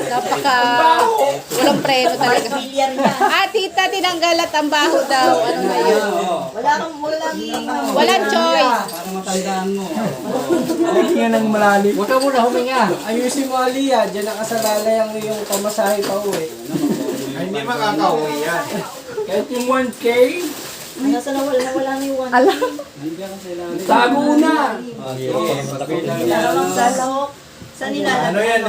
Napaka walang preno talaga. Tita, tinanggalat ang baho daw. Ano ba yun? Walang choice. Para matandaan mo. Tingnan ng malalim. Huwag ka muna huminga. Ayusin mo, Aliyah. Diyan nakasalalay ang iyong pamasahe pa uwi. Ay, hindi makakauwi yan. Kahit yung 1K, Nasa nawala na yung one. Alam. tago na. Saan nilalagay? Ano yan,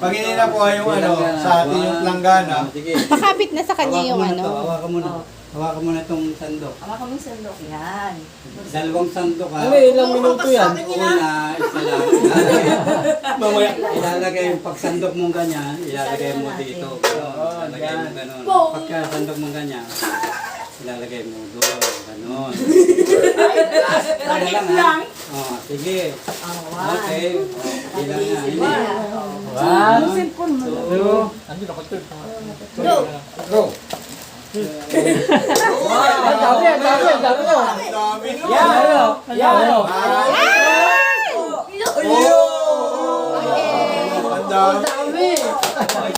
pag hindi nakuha yung sa atin yung planggana, Sige. Pakapit na sa kanya yung ano. Hawakan mo na. Hawakan mo na itong sandok. Ama kami sandok. Yan. Dalawang sandok ha. Ano, ilang minuto yan? Una, isa lang. Mamaya. Ilalagay yung pagsandok mong ganyan, ilalagay mo dito. Ilalagay mo ganun. Pagka sandok mong ganyan, ilalagay mo doon. Ganun. Kaya lang ha. Oh, sige. Okay. Oh, ilan na. Hindi. One, two, go! ang dami, ang dami, ang dami mo. Dami no! Yan. Ang dami!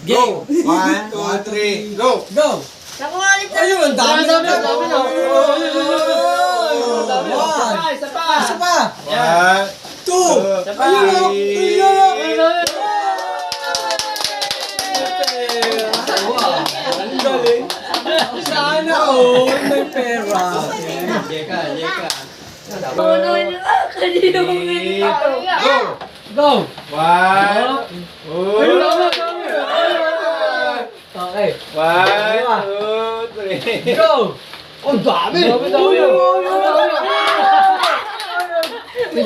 Go! 1, 2, 3, go! Go! Nakuhalit na. Ayun, ang dami, ang dami na. Isa pa. Isa pa. 1, 2. 2, Ayun, ayun. Ang galing. Sana all may pera. Jeka, jeka. Go! Go. 1, Ayun, dami, dami. Okay. 1, 2, 3. Go. Ang dami. Dami, dami. Si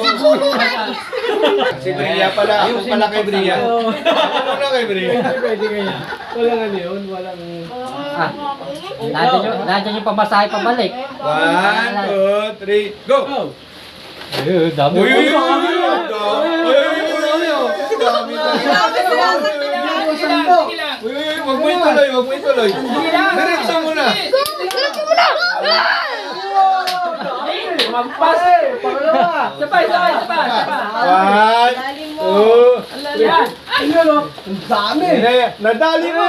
Bria pala. Ako pala kay Bria. Ako na kay Bria. Pwede kaya. Walang ano yun, walang... Nandiyan yung pamasahe pabalik. 1, 2, 3, go! Go. Ayun, dami. Uy, uy, uy, uy, dami. Uy, wag mo ituloy, wag mo ituloy. Diretso mo na. Magpas. Pangalawa. Sabay. 1, 2, Yan. Ayun, oh. Ang dami. nadali mo.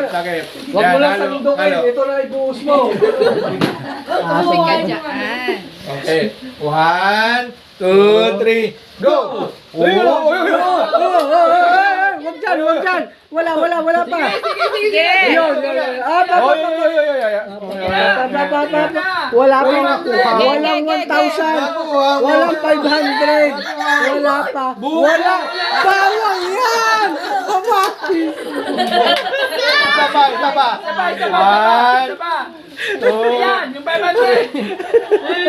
Takip. Huwag mo lang sandukin. Ito na ibuhos mo. Kasi ka dyan. Okay. 1, 2, 3, go! Ayun, Huwag dyan, huwag dyan. Wala pa. Sige. Ayun. Wala pa nakuha. Walang 1,000. Walang 500. Wala pa. Wala. Bawang yan. Kamati. Isa pa. 1, 2, Yan, yung 500.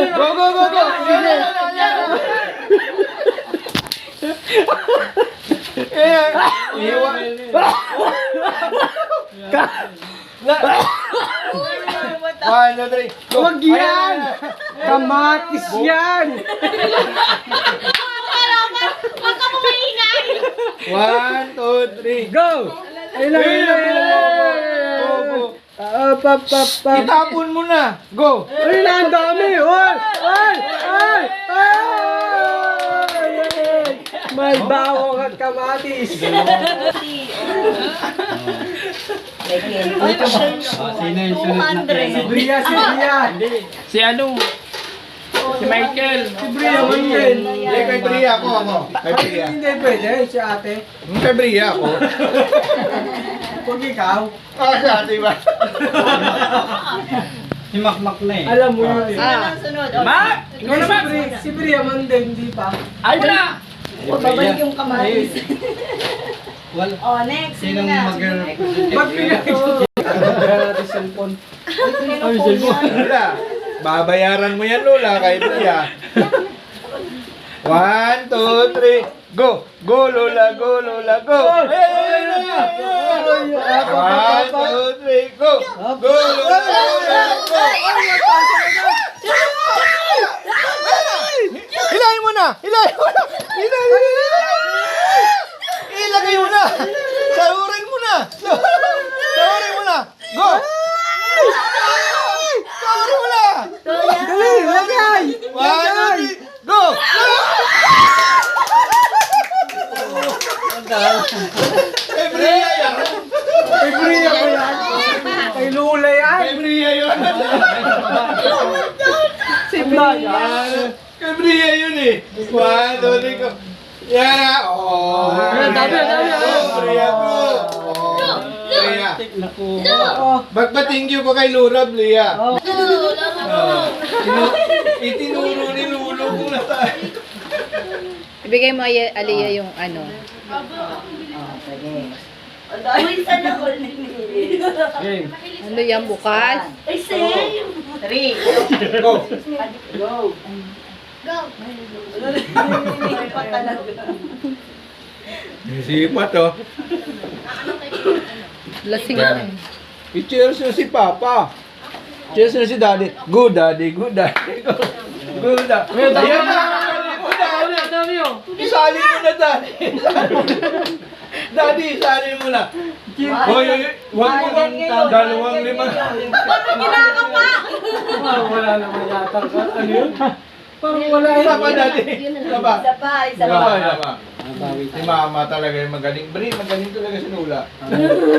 go! One, two, three, go! Huwag yan. Kamatis yan. One, two, three, Go. Ayun. go! Itapon mo na! Go! Ayun na, ang dami. Ay. May bawang at kamatis. Sino yung sunod na Si Bria. Si ano? Si Michael. Si Bria, Michael. Hindi, kay Bria ako. Kay Bria. Hindi pwede, si ate. Kay Bria ako. Huwag ikaw. Si ate ba? Si Makmak na eh. Alam mo yun eh. Sunod. Mark! Ikaw naman! Si Bria man din, di ba? Ay, wala! Babalik yung kamatis. Wala. Oh, next. Sinong mag-represent? Ba't pinag-ito? Natin cellphone. Wala. Babayaran mo yan, Lola, kay Bria. 1, 2, 3, go! Go, Lola, go! 1, 2, 3, go! Go, Lola, go! Hilahin mo na! Ilagay mo na! Sahurin mo na! Sahurin mo na! Go! Sahurin mo na! Kay Bria yun eh. 1, 2, 3, go. Yan na. Oh. Dami. Oh, Bria, go. Oh. Bria. Thank you pa kay Lura, Bria. Itinuro ni Lulo kung nasaan. Ibigay mo Aliyah yung ano. Uy, sana ko Game. Ano yan, bukas? Ay, sa'yo. 3. Go. Go. May pa talaga. Sipat oh. Lasing na. I-cheers nyo si Papa. Cheers nyo si Daddy. Good Daddy, good Daddy. Good Daddy. Ayan na. Good Daddy. Isali mo na Daddy. Daddy, isali mo na. Hoy, huwag mo kang 2 lima. Wala naman yata. Ano yun? Parang wala Isa pa Daddy. Isa pa. Isa pa, isa Isa pa. pa. Si Mama talaga yung magaling. Bri, magaling talaga si Lula.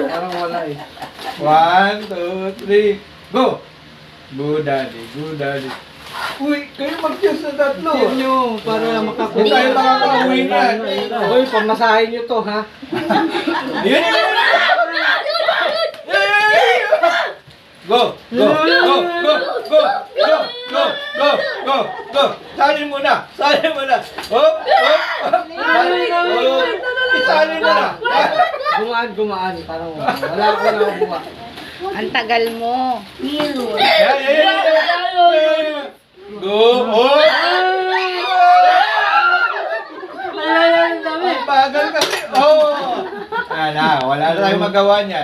Parang wala eh. 1, 2, 3, go! Good Daddy, good Daddy. Uy, kayo mag-cheers na 3. Cheer nyo para makakuha. Hindi tayo makakauwi niyan. Uy, pamasahin nyo to ha. Yun! Go! Go! Go! Go! Go! Go! Go! Go! Go! Go! Salin mo na! Salin mo na! Hop! Hop! Hop! Isalin mo na! Gumaan. Parang wala ko na kuha. Ang tagal mo. Yan! Go! Oh! Ang bagal kasi! Oh! Wala na tayong magawa niyan.